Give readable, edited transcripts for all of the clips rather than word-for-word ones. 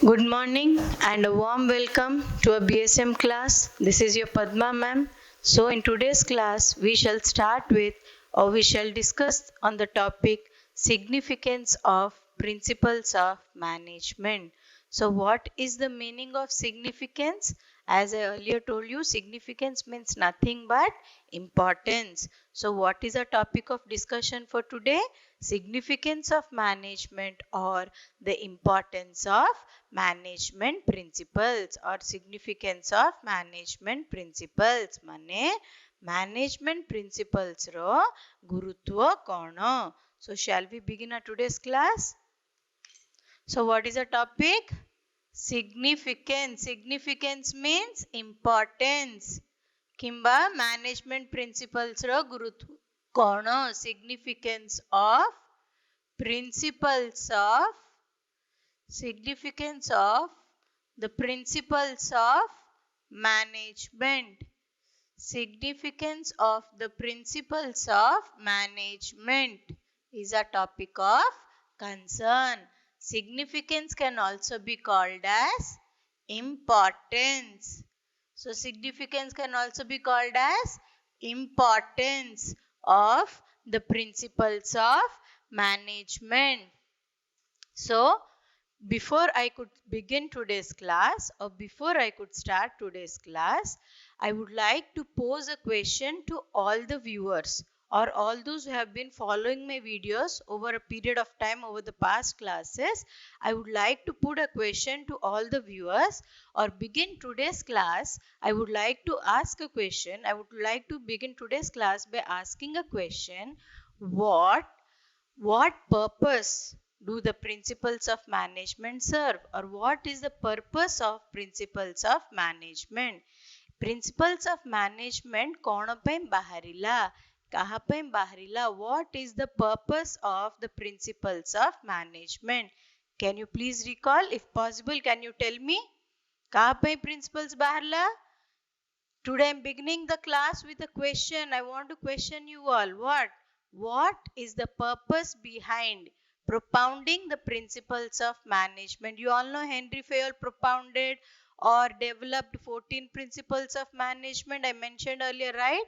Good morning and a warm welcome to a BSM class. This is your Padma ma'am. So in today's class we shall start with or we shall discuss on the topic significance of principles of management. So what is the meaning of significance? As I earlier told you, significance means nothing but importance. So what is the topic of discussion for today? Significance of management or the importance of management principles or significance of management principles mane management principles ro gurutva kona. So shall we begin our today's class? So what is the topic? Significance means importance. Kimba management principles ro gurutva kona. Significance of principles of significance of the principles of management. Significance of the principles of management is a topic of concern. Significance can also be called as importance. So significance can also be called as importance of the principles of management. So before I could begin today's class or before I could start today's class, I would like to pose a question to all the viewers or all those who have been following my videos over a period of time over the past classes. I would like to put a question to all the viewers or begin today's class. I would like to ask a question. I would like to begin today's class by asking a question. What purpose do the principles of management serve, or what is the purpose of principles of management? Principles of management kono pai baharila, kaha pai baharila? What is the purpose of the principles of management? Can you please recall? If possible, can you tell me? Kaha pai principles baharla? Today I am beginning the class with a question. I want to question you all. What is the purpose behind propounding the principles of management? You all know Henry Fayol propounded or developed 14 principles of management I mentioned earlier, right?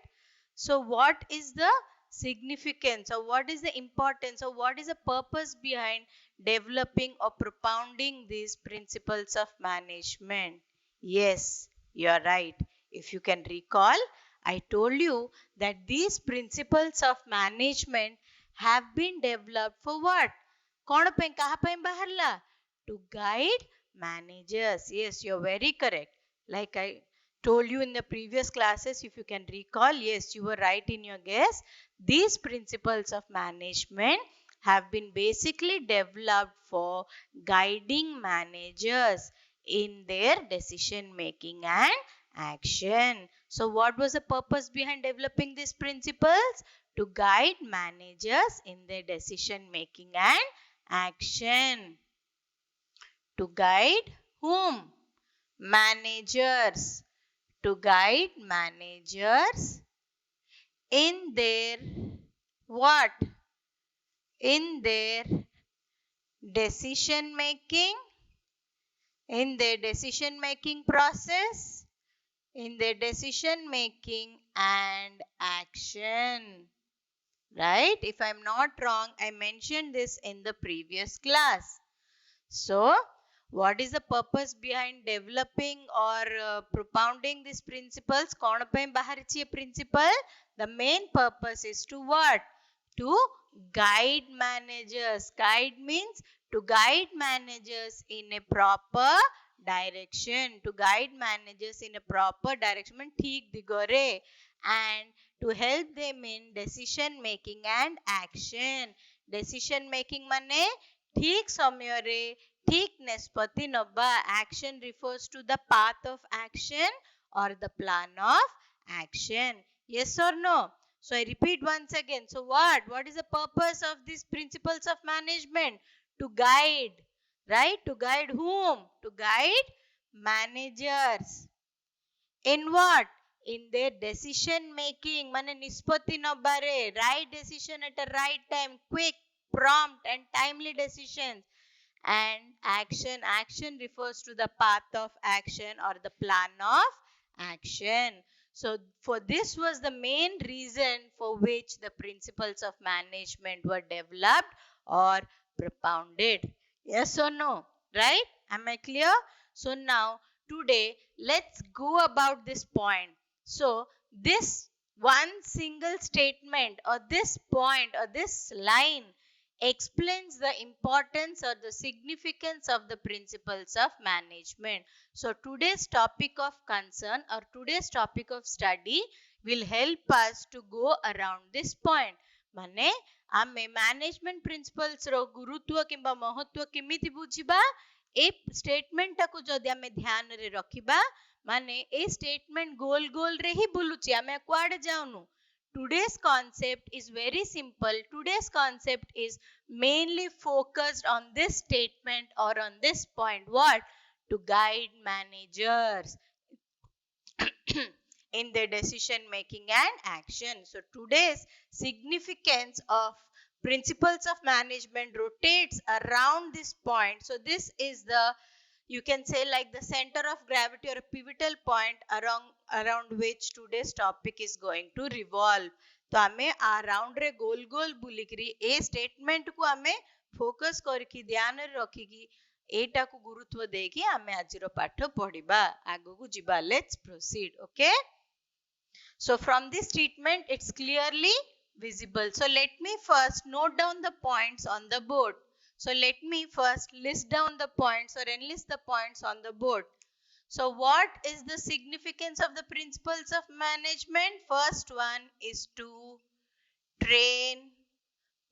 So what is the significance or what is the importance or what is the purpose behind developing or propounding these principles of management? Yes, you are right. If you can recall, I told you that these principles of management have been developed for what? कौन पे कहाँ पे बाहरला? To guide managers. Yes, you're very correct. Like I told you in the previous classes, if you can recall, yes, you were right in your guess. These principles of management have been basically developed for guiding managers in their decision making and action. So what was the purpose behind developing these principles? To guide managers in their decision making and action. To guide whom? Managers. To guide managers in their what? In their decision making, in their decision making process, in their decision making and action. Right? If I'm not wrong, I mentioned this in the previous class. So, what is the purpose behind developing or propounding these principles? कौन पे बाहर principle? The main purpose is to what? To guide managers. Guide means to guide managers in a proper direction. To guide managers in a proper direction. ठीक दिगोरे. And to help them in decision making and action. Decision making माने ठीक समୟରେ ठीक निष्पत्ति नब्बा. Action refers to the path of action or the plan of action. Yes or no? So I repeat once again. So what is the purpose of these principles of management? To guide, right? To guide whom? To guide managers. In what? In their decision making. Mane nispatti nabbare. Right decision at a right time. Quick, prompt and timely decisions. and action refers to the path of action or the plan of action. So for this was the main reason for which the principles of management were developed or propounded. Yes or no? Right? Am I clear? So now today let's go about this point. So this one single statement or this point or this line explains the importance or the significance of the principles of management. So today's topic of concern or today's topic of study will help us to go around this point. ମାନେ ଆମେ management principles ର ଗୁରୁତ୍ୱ କିମ୍ବା ମହତ୍ୱ କେମିତି ବୁଝିବା, ଏ statement ଟାକୁ ଯଦି ଆମେ ଧ୍ୟାନରେ ରଖିବା, ମାନେ ଏ ଷ୍ଟେଟମେଣ୍ଟ ଗୋଲ ଗୋଲରେ ହିଁ ବୁଲୁଛି, ଆମେ କୁଆଡେ ଯାଉନୁ. Today's concept is very simple. Today's concept is mainly focused on this statement or on this point. What? To guide managers in their decision making and action. So today's significance of principles of management rotates around this point. So this is the, you can say, like the center of gravity or a pivotal point around which today's topic is going to revolve. तो आमे around रे गोल गोल बुलिकरी ए statement को आमे focus करके ध्यान रे रखिकी एटा को गुरुत्व देकी आमे आजिरो पाठ पढिबा, आगो को जिबा. Let's proceed. Okay, so from this statement it's clearly visible. So let me first note down the points on the board. So let me first list down the points or enlist the points on the board. So what is the significance of the principles of management? First one is to train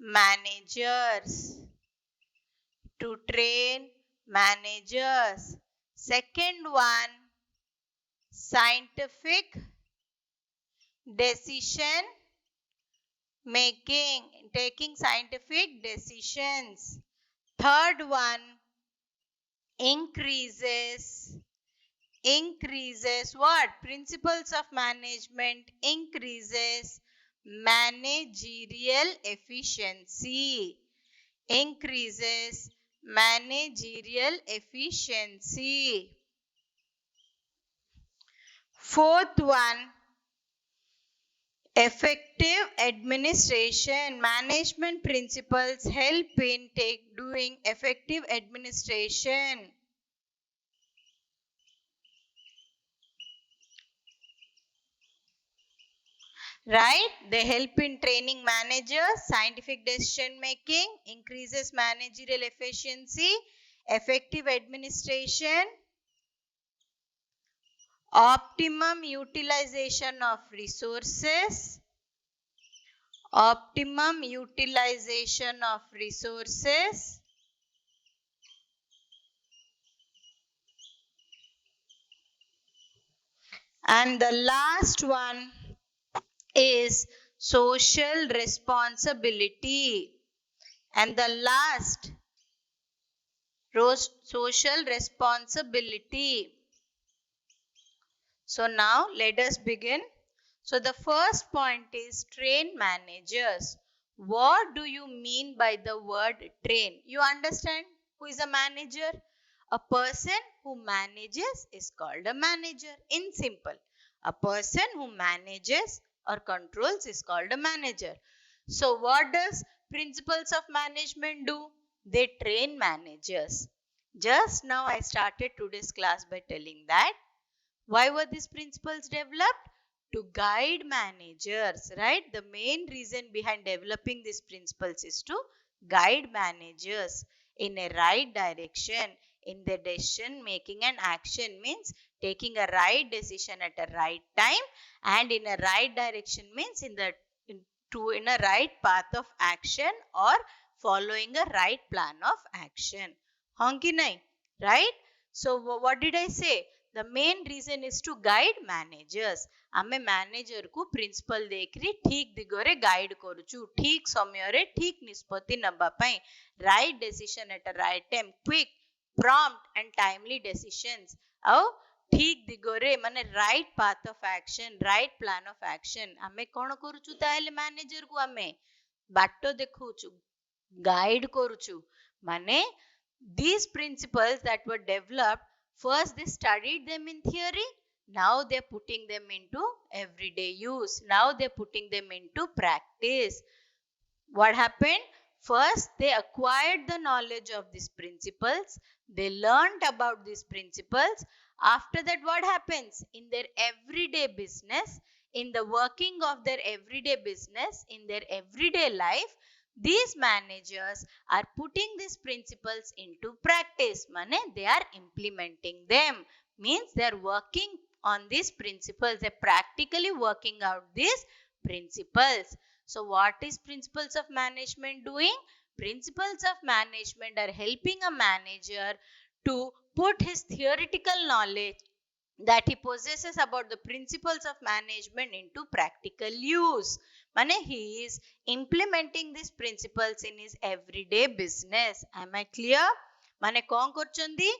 managers. To train managers. Second one, scientific decision making, taking scientific decisions. Third one, increases what? Principles of management increases managerial efficiency. Increases managerial efficiency. Fourth one, effective administration. Management principles help in doing effective administration. Right? They help in training managers, scientific decision making, increases managerial efficiency, effective administration, optimum utilization of resources, optimum utilization of resources, and the last one is social responsibility. And the last, social responsibility. So now let us begin. So the first point is train managers. What do you mean by the word train? You understand who is a manager? A person who manages is called a manager. In simple, a person who manages or controls is called a manager. So what does principles of management do? They train managers. Just now I started today's class by telling that why were these principles developed? To guide managers, right? The main reason behind developing these principles is to guide managers in a right direction in their decision making and action. Means taking a right decision at a right time, and in a right direction means in a right path of action or following a right plan of action. Honki nahi, right? So what did I say? The main reason is to guide managers. आमे manager को principal देखरी ठीक दिगरे guide करूचु, ठीक समय रे ठीक निष्पत्ति नबा पई, right decision at a right time, quick prompt and timely decisions, और ठीक दिगरे माने right path of action, right plan of action. आमे कोन करूचु ताहेले मैनेजर को आमे बाटो देखौचु, गाइड करूचु. माने these principles that were developed, first they studied them in theory, now they're putting them into everyday use, now they're putting them into practice. What happened? First, they acquired the knowledge of these principles. They learned about these principles. After that, what happens? In their everyday business, in the working of their everyday business, in their everyday life, these managers are putting these principles into practice. Mane, they are implementing them. Means they are working on these principles. They are practically working out these principles. So what is principles of management doing? Principles of management are helping a manager to put his theoretical knowledge that he possesses about the principles of management into practical use. Mane, he is implementing these principles in his everyday business. Am I clear? माने कौन करचंदी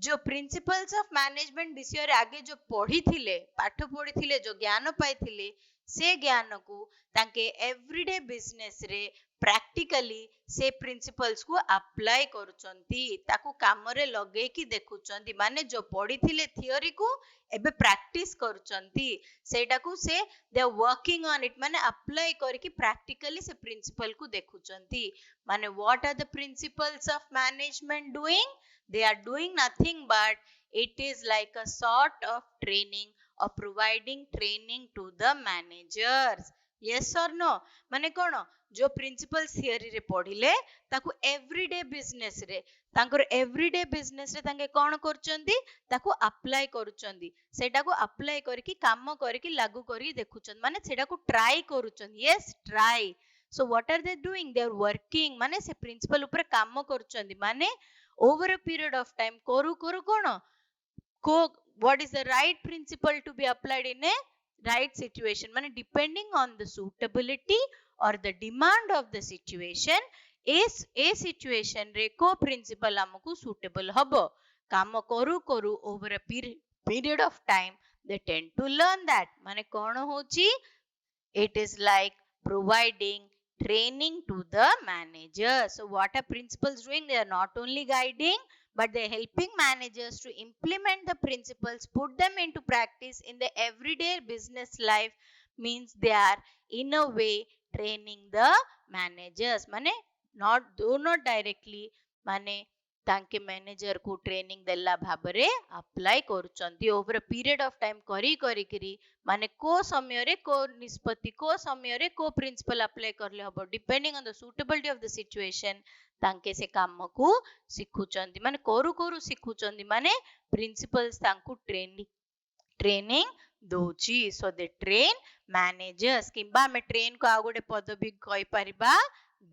जो principles of management विषय रे आगे जो पढ़ी थिले पाठ पढ़ी थिले जो ज्ञान पाई थिले से ज्ञान को तांके एवरीडे बिजनेस रे प्रैक्टिकली से प्रिंसिपल्स को अप्लाई करूचंती ताकू काम रे लगे कि देखुचंती माने जो पढ़ी थिले थियोरी को एबे प्रैक्टिस करूचंती सेटा को से they are working on it माने अप्लाई करके प्रैक्टिकली से प्रिंसिपल को देखुचंती माने what are the principles of management doing they are doing nothing but it is like a sort of training or providing training to the managers. Yes or no? माने कौन जो principles theory रे पढ़िले ताकू everyday business रे तांकर everyday business रे तांके कौन करचंदी ताकू अप्लाई करूचंदी सेटा को अप्लाई करके काम करके लागू करके देखुचंदी माने सेटा को ट्राई करूचंदी. Yes try. So what are they doing? They are working माने से प्रिंसिपल ऊपर काम करूचंदी माने over a period of time koru koru kono ko what is the right principle to be applied in a right situation mane depending on the suitability or the demand of the situation is a situation re ko principle amku suitable habo काम करू करू over a period of time they tend to learn that mane kono hochi it is like providing training to the manager. So what are principals doing? They are not only guiding but they are helping managers to implement the principles, put them into practice in the everyday business life. Means they are in a way training the managers. Mane not do not directly mane तांके manager को training देला भाबरे apply करूचंती over a period of time करी करी करी माने को समय रे को निष्पत्ति को समय रे को प्रिंसिपल अप्लाई करले हबो depending on the suitability of the situation तांके से काम को सिखुचंती माने करू करू सिखुचंती माने प्रिंसिपल्स तांको ट्रेनिंग दोची सो दे ट्रेन मैनेजर्स किबा में ट्रेन को आ गोटे पदवी कहि परिबा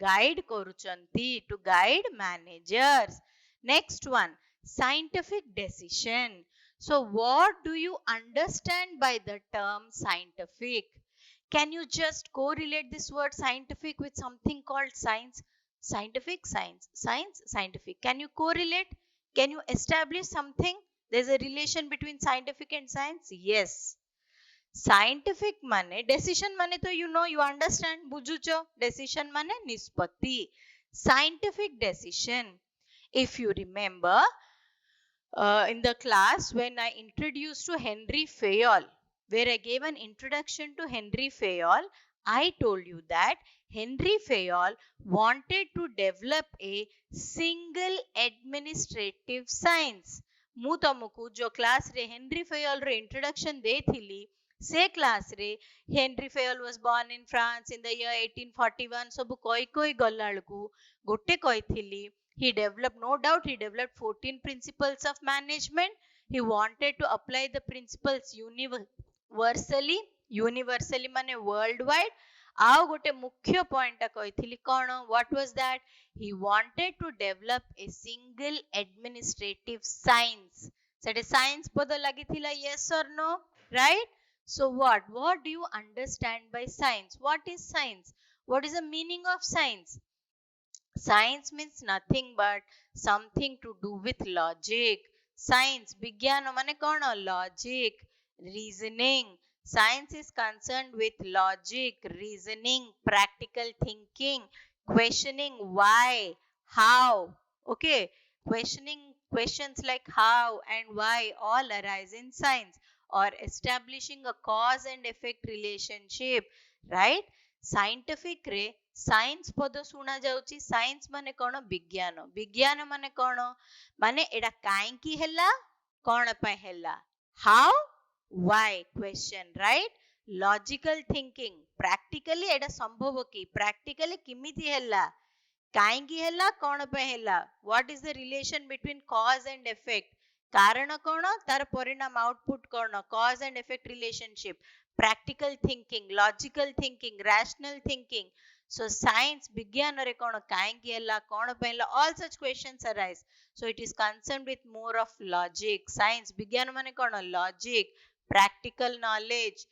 गाइड करूचंती to guide managers. Next one, scientific decision. So what do you understand by the term scientific? Can you just correlate this word scientific with something called science? Scientific, science, science, scientific. Can you correlate? Can you establish something? There's a relation between scientific and science? Yes. Scientific mane, decision mane to you know, you understand, bujucho. Decision mane nispatti. Scientific decision. If you remember, in the class when I introduced to Henry Fayol, where I gave an introduction to Henry Fayol, I told you that Henry Fayol wanted to develop a single administrative science. ମୁଁ ତମକୁ जो class रे Henri Fayol रे introduction देथिली से class रे Henri Fayol was born in France in the year 1841 सब कोई गलाळकू गोटे कहिथिली. He developed, no doubt, he developed 14 principles of management. He wanted to apply the principles universally. Universally mane worldwide. Ao gote mukhya point ta kahithili kono? What was that? He wanted to develop a single administrative science. Sete science podo lagithila, yes or no? Right? So what? What do you understand by science? What is science? What is the meaning of science? Science means nothing but something to do with logic. Science, विज्ञान माने कौन? Logic, reasoning. Science is concerned with logic, reasoning, practical thinking, questioning why, how. Okay. questions like how and why all arise in science, or establishing a cause and effect relationship, right? Scientific रे science पद सुना जाउची science माने कोन विज्ञान विज्ञान माने कोन माने एडा काईकी हैला कोन पे हैला how why question right logical thinking practically एडा संभव की practically किमिति हैला काईकी हैला कोन पे हैला what is the relation between cause and effect कारण कोन तार परिणाम output cone cause and effect relationship practical thinking logical thinking rational thinking so science विज्ञान रे कोन काईकी हैला कोन पे हैला all such questions arise so it is concerned with more of logic science विज्ञान माने कोन logic practical knowledge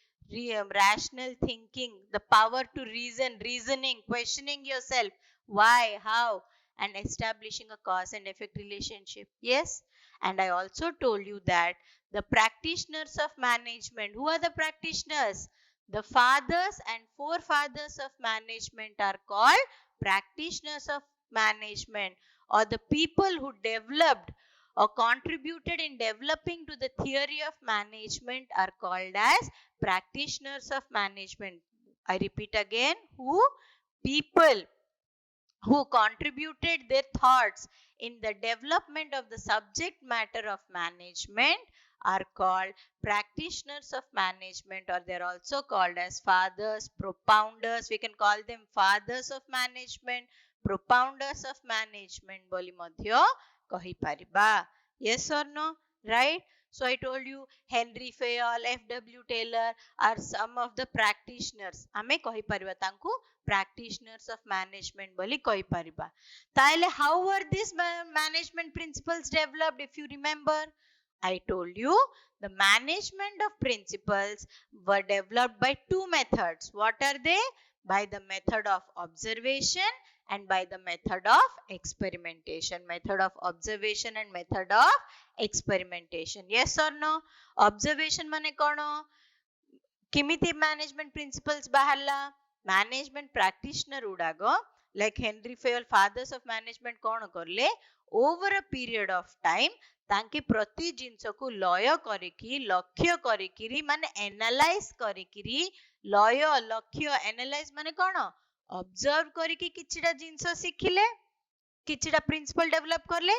rational thinking the power to reasoning questioning yourself why how and establishing a cause and effect relationship yes and I also told you that the practitioners of management who are the practitioners the fathers and forefathers of management are called practitioners of management or the people who developed or contributed in developing to the theory of management are called as practitioners of management I repeat again who people who contributed their thoughts in the development of the subject matter of management are called practitioners of management or they are also called as fathers, propounders. We can call them fathers of management, propounders of management boli madhya kahi pariba. Yes or no? Right? So I told you Henry Fayol, F.W. Taylor are some of the practitioners. Ame kahi pariba tanku practitioners of management boli kahi pariba. Taile how were these management principles developed if you remember? I told you the management of principles were developed by two methods. What are they? By the method of observation and by the method of experimentation. Method of observation and method of experimentation. Yes or no? Observation mane kono? Kimiti management principles baharla? Management practitioner udago like Henry Fayol fathers of management kono korle over a period of time तांके प्रति जिंस को लय करिकी लक्ष्य करिकी माने analyse करिकी लय लक्ष्य एनालाइज माने कोन ऑब्जर्व करिकी किछिटा जिंस सिखिले किछिटा प्रिंसिपल डेवलप करले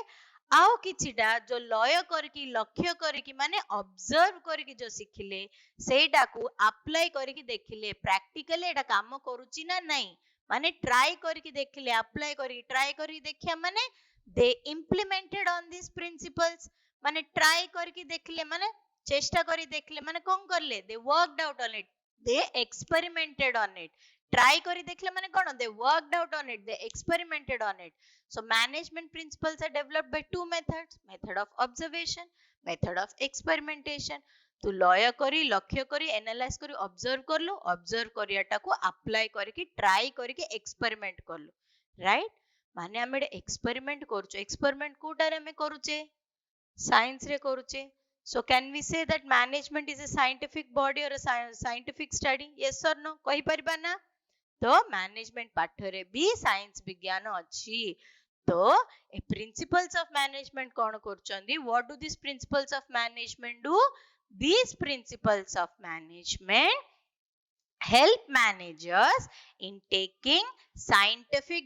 आउ किछिटा जो लय करिकी लक्ष्य करिकी माने ऑब्जर्व करिकी जो सिखिले सेटा को अप्लाई करिकी देखिले प्रैक्टिकली एटा काम करूची ना नहीं माने ट्राई करिकी देखिले अप्लाई करिकी ट्राई करिकी देखिया माने they implemented on these principles माने try करके देखले माने चेष्टा करी देखले माने कौन करले they worked out on it they experimented on it try करी देखले माने कौन they worked out on it they experimented on it so management principles are developed by two methods method of observation method of experimentation तू लय करी लक्ष्य करी analyse करी ऑब्जर्व करलो ऑब्जर्व करियाटा को अप्लाई करके ट्राई करके एक्सपेरिमेंट करलो राइट माने आमे एक्सपेरिमेंट करूचे एक्सपेरिमेंट कोटारे में करूचे साइंस रे करूचे so can we say that management is a scientific body or a scientific study yes or no कहि परबा ना तो मैनेजमेंट पाठ रे भी साइंस विज्ञान अछि तो ए प्रिंसिपल्स ऑफ मैनेजमेंट कोन करचंदी what do this principles of management do these principles of management help managers in taking scientific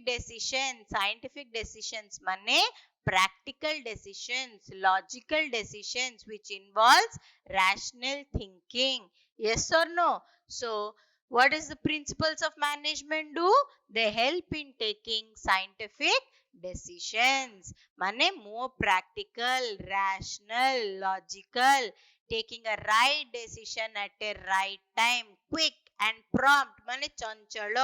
decisions mane practical decisions logical decisions which involves rational thinking yes or no so what is the principles of management do they help in taking scientific decisions mane more practical rational logical taking a right decision at a right time quick and prompt माने चंचल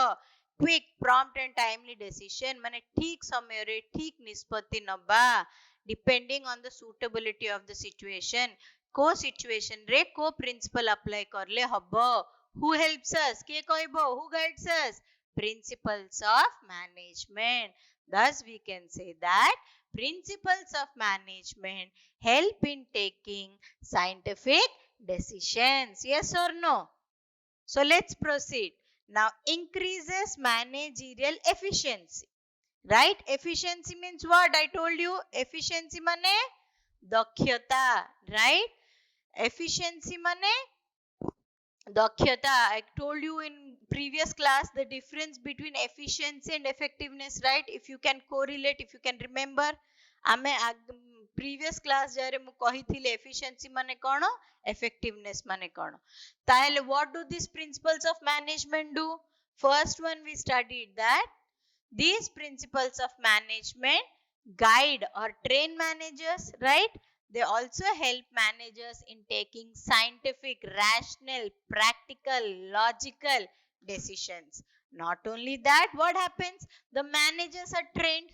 quick prompt and timely decision माने ठीक समय रे ठीक निष्पत्ति नबा depending on the suitability of the situation को situation रे को principle apply करले हबो who helps us के कहबो who guides us principles of management thus we can say that principles of management help in taking scientific decisions yes or no so let's proceed now increases managerial efficiency right? Efficiency means what? I told you efficiency mane dakhyata, right? Efficiency mane dakhyata. I told you in previous class the difference between efficiency and effectiveness, right? If you can correlate, if you can remember, ame previous class jare mu kahithile efficiency mane kono, effectiveness mane kono. Tahele what do these principles of management do? First one we studied that these principles of management guide or train managers, right? They also help managers in taking scientific, rational, practical, logical decisions. Not only that, what happens? The managers are trained.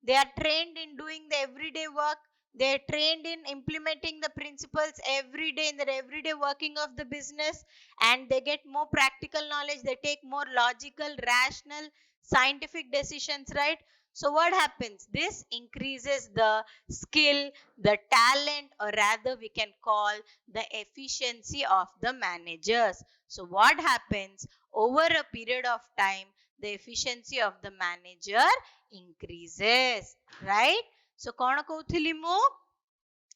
They are trained in doing the everyday work. They are trained in implementing the principles every day in the everyday working of the business, and they get more practical knowledge. They take more logical, rational, scientific decisions, right? So what happens? This increases the skill, the talent, or rather we can call the efficiency of the managers. So what happens? Over a period of time, the efficiency of the manager increases, right? So कौन कहूथिली मु?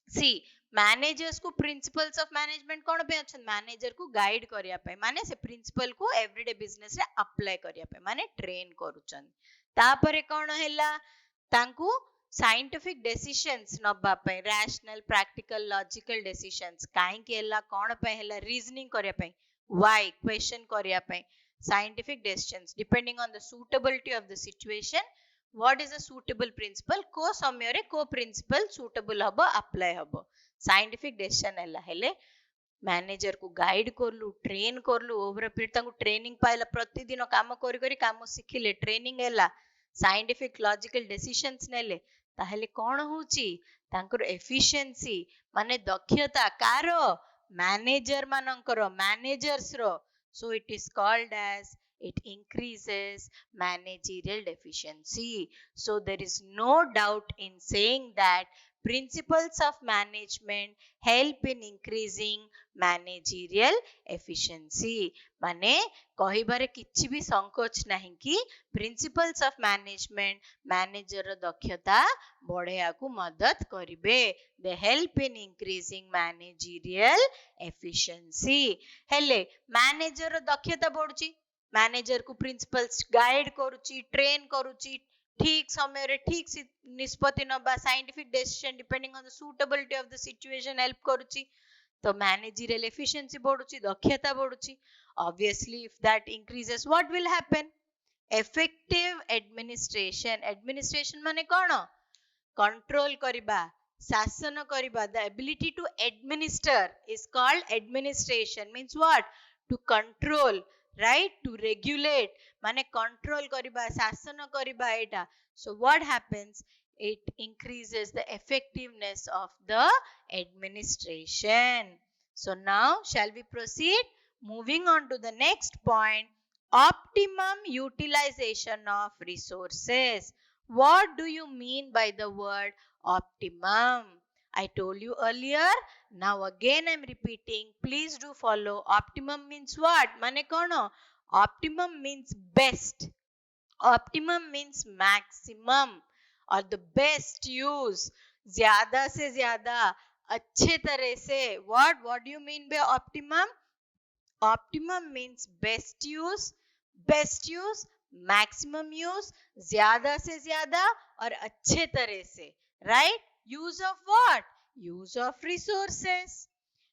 See, managers को principles of management कौन पे अच्छन? Manager को guide करिया पे, माने से principle को everyday business रे apply करिया पे, माने train करूचन. तापरे कौन हैला? तांकु scientific decisions नबा पे, rational, practical, logical decisions. काहे के हैला? कौन पे हैला? Reasoning करिया पे. Why? Question करिया पे. Scientific decisions depending on the suitability of the situation. What is a suitable principle? को समय रे को principle suitable हबो, apply हबो. Scientific decision हैला हेले मैनेजर को गाइड करलु, ट्रेन करलु, ओवर पीरियड तांको ट्रेनिंग पाइला, प्रतिदिन काम करी करी काम शिखिले, ट्रेनिंग हैला, साइंटिफिक लॉजिकल डिसीजंस नेले, ताहेले कोन होची? तांकर एफिशिएंसी माने दक्षता कारो? मैनेजर मानकर, मैनेजर्स रो. So it is called as it increases managerial efficiency. So there is no doubt in saying that principles of management help in increasing managerial efficiency. माने कहिबारे किछि भी संकोच नहीं कि principles of management manager दक्षता बढ़ेया को मदद करिवे. They help in increasing managerial efficiency. हेले मैनेजर दक्षता बढ़ुची, मैनेजर को प्रिंसिपल्स गाइड करूची, ट्रेन करूची, ठीक समय रे ठीक निष्पत्ति नबा, scientific decision depending on the suitability of the situation help करूची. तो मैनेजरियल एफिशिएंसी बढ़ुची, दक्षता बढ़ुची. Obviously if that increases what will happen? Effective administration. Administration माने कोन? कंट्रोल करिबा, शासन करिबा. The ability to administer is called administration. Means what? To control, right? To regulate माने control करिबा, शासन करिबा एटा. So what happens? It increases the effectiveness of the administration. So now shall we proceed? Moving on to the next point, optimum utilization of resources. What do you mean by the word optimum? I told you earlier. Now again I am repeating. Please do follow. Optimum means what? Mane kono? Optimum means best. Optimum means maximum or the best use. ज़्यादा से ज़्यादा, अच्छे तरह से. What do you mean by optimum? Optimum means best use, maximum use, ज़्यादा से ज़्यादा और अच्छे तरह से. Right? Use of what? Use of resources.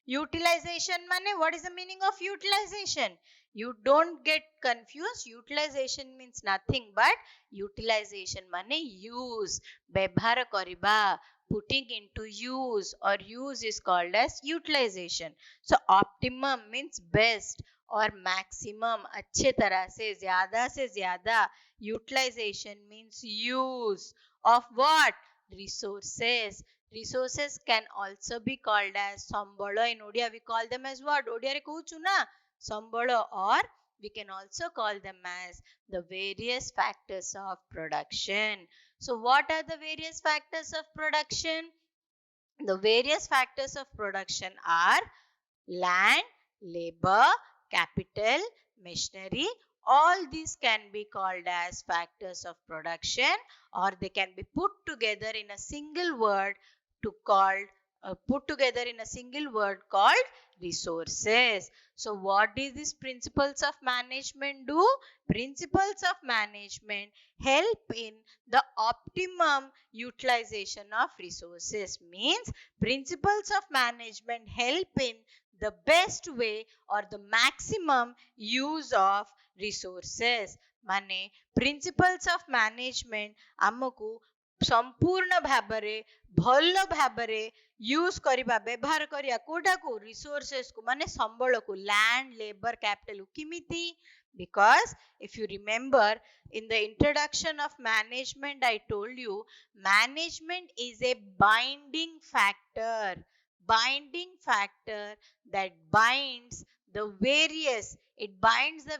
Utilization mane, what is the meaning of utilization? You don't get confused. Utilization means nothing but utilization mane use, ବ୍ୟବହାର କରିବା, putting into use, or use is called as utilization. So optimum means best or maximum, अच्छे तरह से, ज़्यादा से ज़्यादा. Utilization means use of what? Resources. Resources can also be called as sambala. In Odia we call them as what? Odia re kohuchu na sambala, or we can also call them as the various factors of production. So what are the various factors of production? The various factors of production are land, labor, capital, machinery, All these can be called as factors of production, or they can be put together in a single word called resources. So what is these principles of management do? Principles of management help in the optimum utilization of resources. Means principles of management help in the best way or the maximum use of resources. माने principles of management आमको संपूर्ण भाबरे भल भाबरे use करिबा व्यवहार करिया कोटा को resources को माने संबल को लैंड लेबर कैपिटल को किमिति because if you remember in the introduction of management I told you management is a binding factor that binds the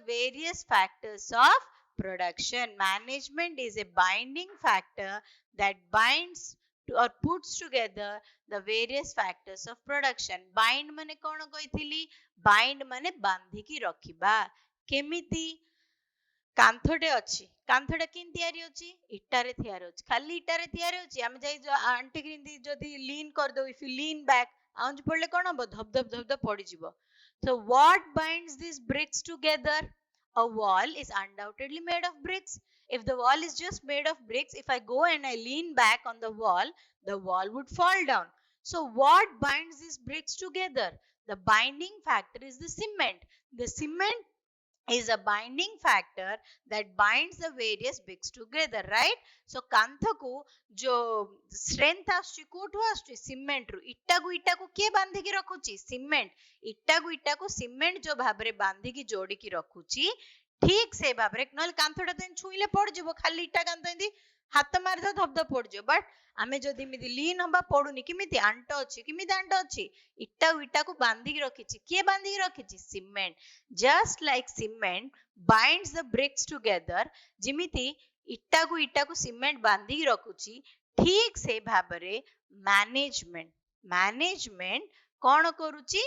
various factors of production. Management is a binding factor that binds or puts together the various factors of production. Bind mane kono koithili? Bind mane bandhiki rakhiba. केमिति कांथटे अछि कांथटा किन तयारी अछि इटारे तयारी अछि खाली इटारे तयारी अछि हम जाई आंटी किंदी जदी लीन कर दो इफ यू लीन बैक आउंज पड़ले कोन हबो धब धब पड़ी जिवो so what binds these bricks together a wall is undoubtedly made of bricks if the wall is just made of bricks if I go and I lean back on the wall would fall down so what binds these bricks together the binding factor is the cement is a binding factor that binds the various bricks together right so कांथ को जो strength आसुची कोठु आसुची cement रु इट्टा को के बांधी की रखुची cement इट्टा को सीमेंट जो भाबरे बांधी की जोड़ी की रखुची ठीक से भाबरे नल कांथटा तन छुईले पड़ जिवो खाली इट्टा कांथ एंदी हाथ मार दो धब धब पड़ जिवो बट आमे जदी मिदी लीन हबा पडुनी किमिति आंटो अछि इट्टा को बांधी की रखिची के बांधी की रखिची cement just like cement binds the bricks together जिमिति इट्टा को सीमेंट बांधी की रखुची ठीक से भाबरे मैनेजमेंट कोन करूची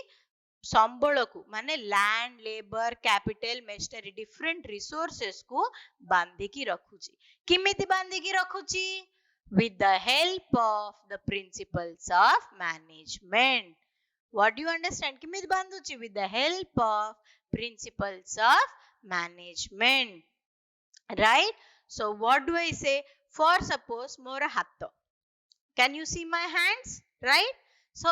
संबल को माने land labour capital machinery different resources को बांधी की रखुची किमिति बांधी की रखुची with the help of the principles of management what do you understand किमिति बांधुची with the help of principles of management right so what do I say for suppose मोर हाथ can you see my hands right so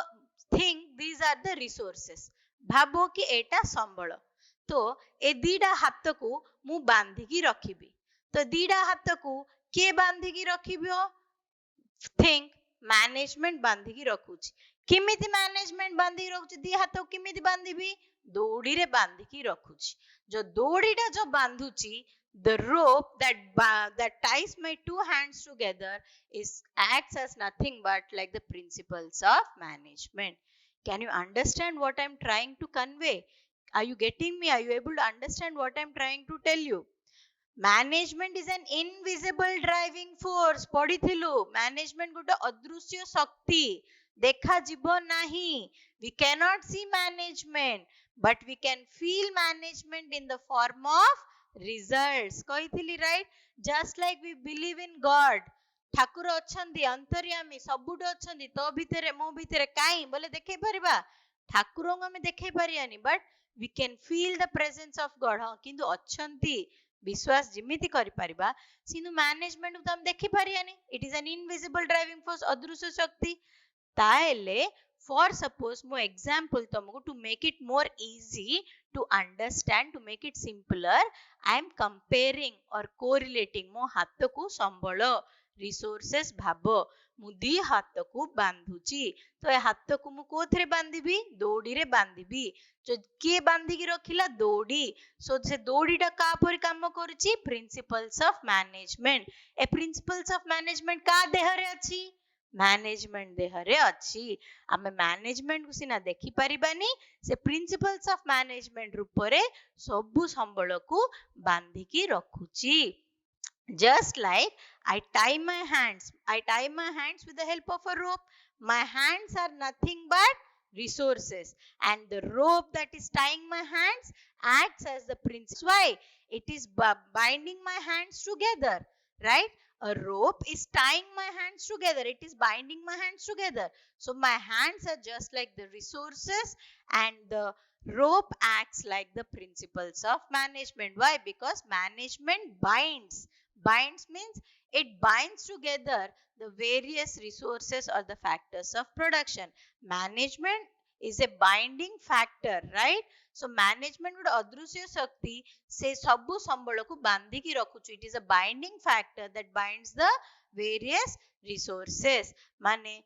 think these are the resources भाबो कि एटा संबल तो ए दीडा हाथ को मु बांधी की रखिबी तो दीडा हाथ को के बांधी की रखिबो think मैनेजमेंट बांधी की रखुची किमिति मैनेजमेंट बांधी की रखुची दी हाथ को किमिति बांधीबी दौड़ी रे बांधी की रखुची जो दौड़ीटा जो बांधुची the rope that ties my two hands together acts as nothing but like the principles of management can you understand what I'm trying to convey are you getting me are you able to understand what I'm trying to tell you management is an invisible driving force पढ़िथिलु management गोटे अदृश्य शक्ति देखा जीव नाही we cannot see management but we can feel management in the form of results कहिथिली right just like we believe in God Thakur अछंती अंतर्यामी सबुठ अछंती तो भितरे मो भितरे काई बोले देखै परिबा ठाकुर को हमें देखै Pariyani but we can feel the presence of God हां किंतु अछंती विश्वास जिमिति करि परिबा सिनु मैनेजमेंट को हम देखि परियानी it is an invisible driving force अदृश्य शक्ति ताहेले फॉर सपोज मो एग्जांपल तुमको to make it more easy to understand to make it simpler I am comparing और कोरिलेटिंग मो हाथ को संबल रिसोर्सेस भाब मु दी हाथ को बांधुची तो ए हाथ को मु कोथरे बांधीबी दौड़ी रे बांधीबी जो के बांधी की रखिला दौड़ी सो से दौड़ीटा का पर काम करूची principles of management A principles of management का देहरे अछि मैनेजमेंट देहरे अछि आमे मैनेजमेंट को सिना देखि परिबानी से प्रिंसिपल्स ऑफ मैनेजमेंट रूपरे सबु संबल को बांधी की रखुची just like I tie my hands with the help of a rope my hands are nothing but resources, and the rope that is tying my hands acts as the principle. Why? It is binding my hands together, right? A rope is tying my hands together. It is binding my hands together. So my hands are just like the resources, and the rope acts like the principles of management. Why? Because management binds. Binds means it binds together the various resources or the factors of production. Management is a binding factor, right? So management would adrusya shakti se sabu sambalaku bandiki rakhuchu. It is a binding factor that binds the various resources. Mane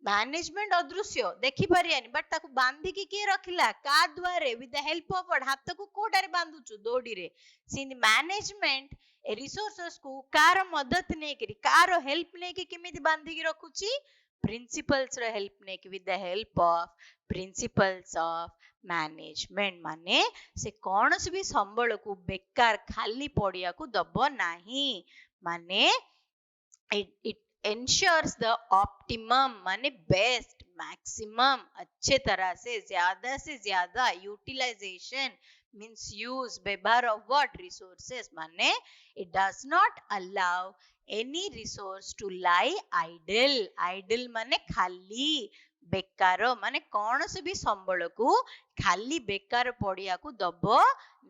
management अदृश्य देखि Pariyani but ताकू बांधिकी किए रखिला का द्वारे with the help of what हाथ को कोडारे बांधुचु दोडी रे सिन management ए resources को कार मदद ने करी कार हेल्प ने के केमिति बांधिकी रखुची प्रिंसिपल्स रो हेल्प ने के with the help of principles of management माने से कौन से भी संबल को बेकार खाली पड़िया को दबो नाही माने it ensures the optimum माने बेस्ट मैक्सिमम अच्छे तरह से ज्यादा यूटिलाइजेशन means use व्यवहार of what resources माने it does not allow any resource to lie idle माने खाली बेकार माने कौन से भी संबल को खाली बेकार पड़िया को दबो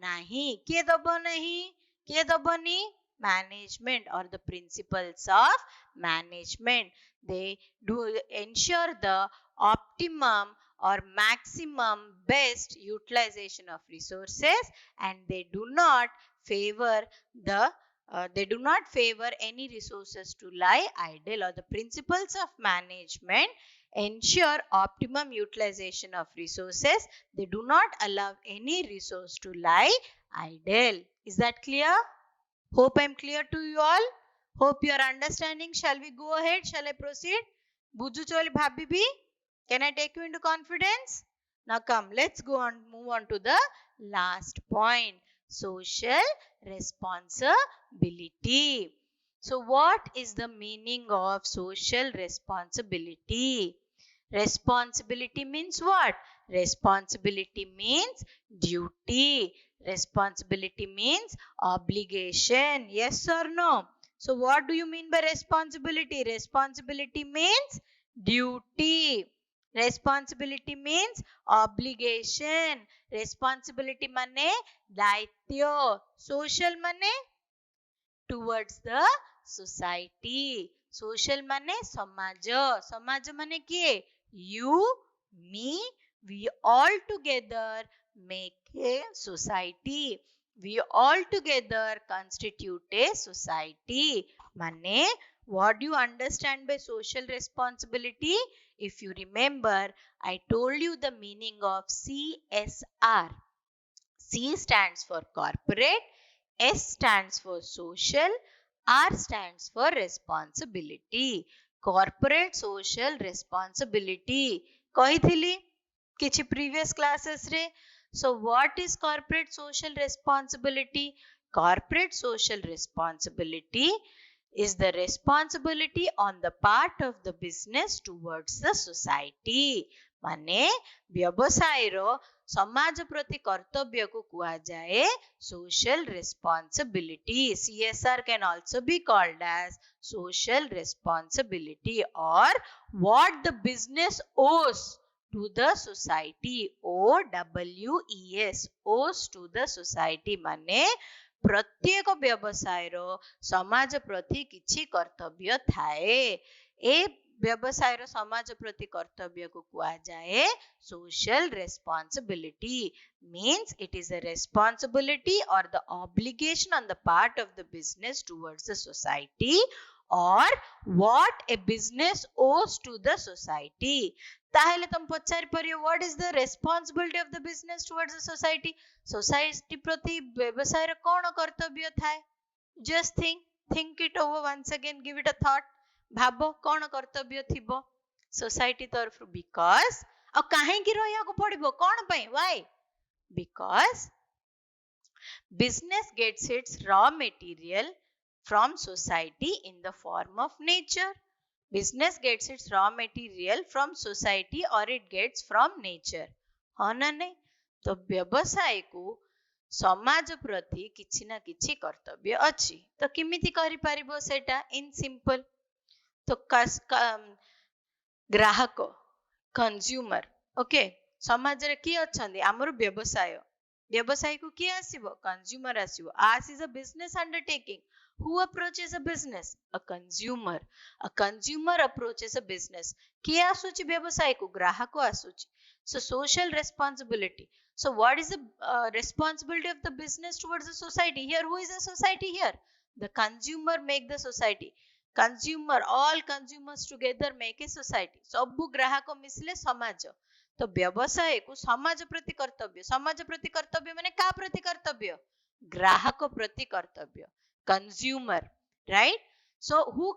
नहीं किए दबो नहीं किए दबोनी management or the principles of management. They do ensure the optimum or maximum best utilization of resources, and they do not favor any resources to lie idle. Or the principles of management ensure optimum utilization of resources. They do not allow any resource to lie idle. Is that clear? Hope I am clear to you all. Hope you are understanding. Shall we go ahead? Shall I proceed? Bujucholi bhabibi. Can I take you into confidence? Now come, let's go on. Move on to the last point. Social responsibility. So what is the meaning of social responsibility? Responsibility means what? Responsibility means duty. Responsibility means obligation. Yes or no? So what do you mean by responsibility? Responsibility means duty. Responsibility means obligation. Responsibility mane daitya. Social mane towards the society. Social mane samaj. Samaj mane kiye? You, me, we all together make a society. We all together constitute a society. Mane, what do you understand by social responsibility? If you remember, I told you the meaning of CSR. C stands for corporate, S stands for social, R stands for responsibility. Corporate social responsibility. Kahithili kichi previous classes re. So what is corporate social responsibility? Corporate social responsibility is the responsibility on the part of the business towards the society. माने व्यवसाय रो समाज प्रति कर्तव्य को कुआ जाए social responsibility. CSR can also be called as social responsibility, or what the business owes to the society. OWES, owes to the society. माने प्रत्येक व्यवसाय रो समाज प्रति किछि कर्तव्य थाए. ए व्यवसाय रो समाज प्रति कर्तव्य को कुआ जाए social responsibility. Means it is a responsibility or the obligation on the part of the business towards the society, or what a business owes to the society. ताहेले तुम पचारि परियो what is the responsibility of the business towards the society? Society प्रति व्यवसाय रो कोन कर्तव्य थाए? Just think it over once again, give it a thought. भाबो कोन कर्तव्य थिबो society तरफ. Because आ काहे की रहिया को पड़िबो कोन पई? Why? Because business gets its raw material from society in the form of nature. business gets its raw material from society or it gets from nature. हाँ ना नहीं? तो व्यवसाय को समाज प्रति किछि ना किछि कर्तव्य अछि तो किमिति करि परिबो सेटा इन सिंपल तो ग्राहक कंज्यूमर ओके समाज रे की अछंदी हमर व्यवसाय व्यवसाय को किए आसीबो कंज्यूमर आसीबो आस is a business undertaking who approaches a business a consumer approaches a business किए आसुची व्यवसाय को ग्राहक आसुची so social responsibility so what is the responsibility of the business towards the society here who is the society here the consumer make the society consumer all consumers together make a society सब ग्राहक मिसले समाज तो व्यवसाय को समाज प्रति कर्तव्य माने का प्रति कर्तव्य ग्राहक प्रति कर्तव्य consumer right so who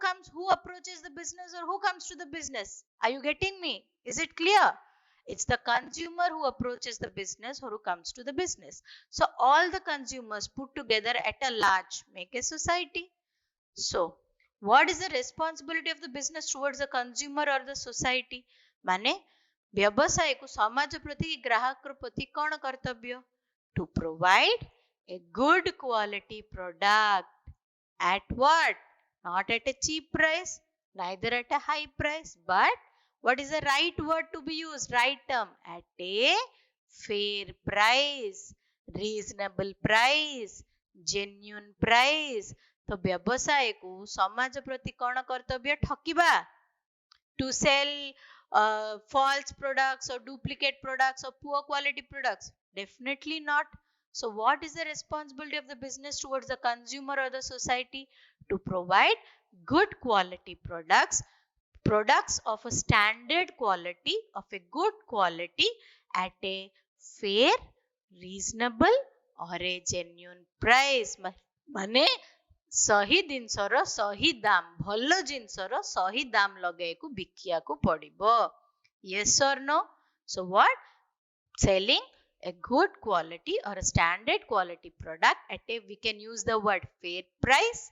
approaches the business or who comes to the business are you getting me is it clear it's the consumer who approaches the business or who comes to the business so all the consumers put together at a large make a society so what is the responsibility of the business towards the consumer or the society माने व्यवसाय को समाज प्रति ग्राहक प्रति कौन कर्तव्य to provide a good quality product at what not at a cheap price neither at a high price but what is the right word to be used right term at a fair price reasonable price genuine price तो व्यवसाय को समाज प्रति कौन कर्तव्य ठकिबा to sell false products or duplicate products or poor quality products definitely not so what is the responsibility of the business towards the consumer or the society to provide good quality products of a standard quality of a good quality at a fair reasonable or a genuine price माने सही जिनसर सही दाम भल जिनसर सही दाम लगे को बिकिया को पड़िबो yes or no so what selling a good quality or a standard quality product at a we can use the word fair price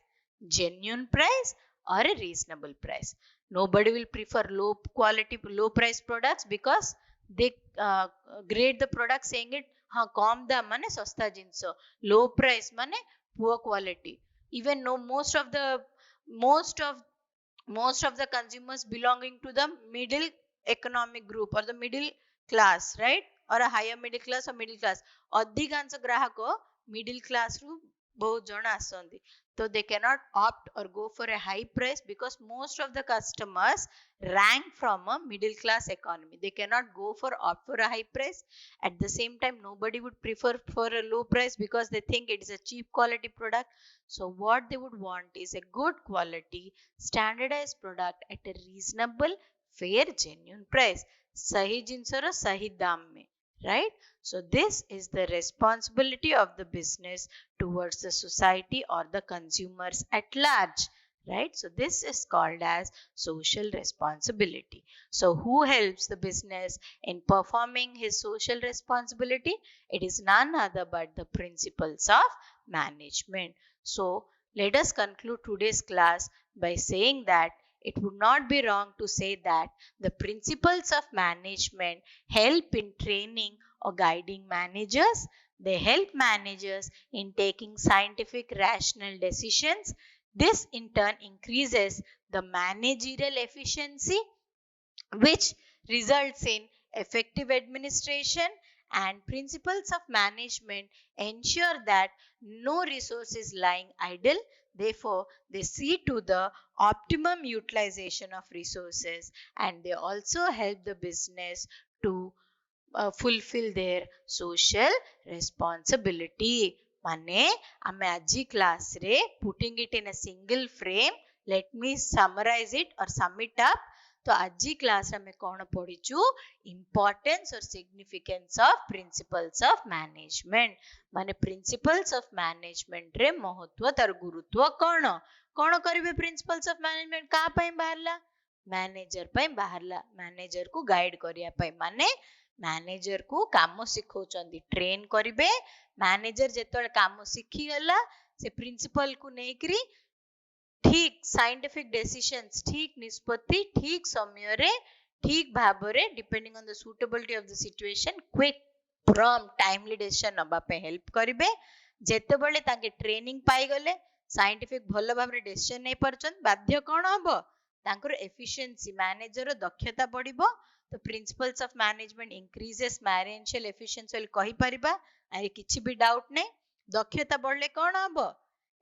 genuine price or a reasonable price nobody will prefer low quality low price products because they grade the product saying it हाँ कम दाम माने सस्ता जिनस low price माने poor quality even no most of the consumers belonging to the middle economic group or the middle class right or a higher middle class or middle class अधिकांश ग्राहक middle class रू बहुत जन आसंदी so they cannot opt or go for a high price because most of the customers rank from a middle class economy they cannot go for opt for a high price at the same time nobody would prefer for a low price because they think it is a cheap quality product so what they would want is a good quality standardized product at a reasonable fair genuine price sahi jinsar sahi dam mein right so this is the responsibility of the business towards the society or the consumers at large right so this is called as social responsibility so who helps the business in performing his social responsibility it is none other but the principles of management so let us conclude today's class by saying that it would not be wrong to say that the principles of management help in training or guiding managers. They help managers in taking scientific, rational decisions. This in turn increases the managerial efficiency, which results in effective administration. And principles of management ensure that no resource is lying idle. Therefore, they see to the optimum utilization of resources and they also help the business to fulfill their social responsibility. माने आमे आजी class रे putting it in a single frame let me summarize it or sum it up तो आजी class रे आमे कोन पढिचु importance or significance of principles of management माने principles of management रे महत्व तार गुरुत्व कोन कोन करिवे principles of management का पय बाहरला मैनेजर पय बाहरला मैनेजर को गाइड करिया पय माने मैनेजर को काम सिखौचंदी ट्रेन करिवे मैनेजर जेतोळे काम सिखी गला से प्रिंसिपल को नेकरी ठीक साइंटिफिक डिसीजंस ठीक निष्पत्ति ठीक समय रे ठीक भाव रे depending on the suitability of the situation quick prompt timely decision नबा पे हेल्प करिवे जेते बेले ताके ट्रेनिंग पाई गले साइंटिफिक भलो भाव रे डिसीजन नै परचन बाध्य कोन हबो तांकर एफिशिएंसी मैनेजर दक्षता बढ़िबो तो principles of management increases managerial efficiency बोली कहि परिबा आरे किछि भी डाउट नै दक्षता बढ़ले कोन हबो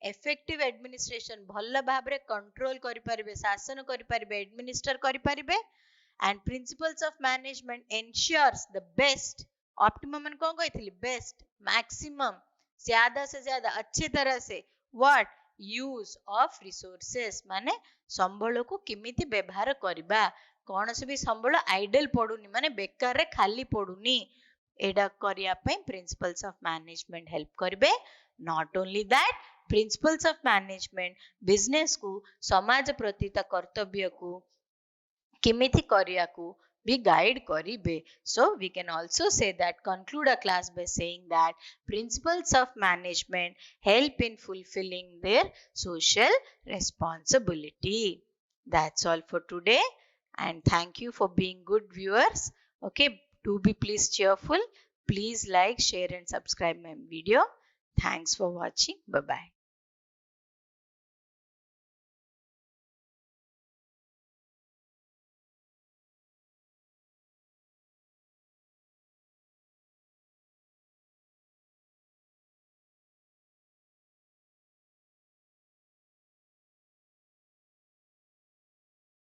effective administration भल भाव रे कंट्रोल करि परिबे शासन करि परिबे एडमिनिस्टर करि परिबे and principles of management ensures the best optimum मन कौन कही बेस्ट मैक्सिमम ज्यादा से ज्यादा अच्छी तरह से what यूज ऑफ रिसोर्सेस माने संबल को किमिति व्यवहार करबा कौन से भी संबल आइडल पडुनी माने बेकार रे खाली पडुनी एडा करिया पे प्रिंसिपल्स ऑफ मैनेजमेंट हेल्प करबे not only that principles of management business को समाज प्रति ता कर्तव्य को किमिति करिया को भी guide करिबे so we can also say that conclude a class by saying that principles of management help in fulfilling their social responsibility. That's all for today and thank you for being good viewers. Okay, do be please cheerful, please like, share and subscribe my video. Thanks for watching. Bye bye.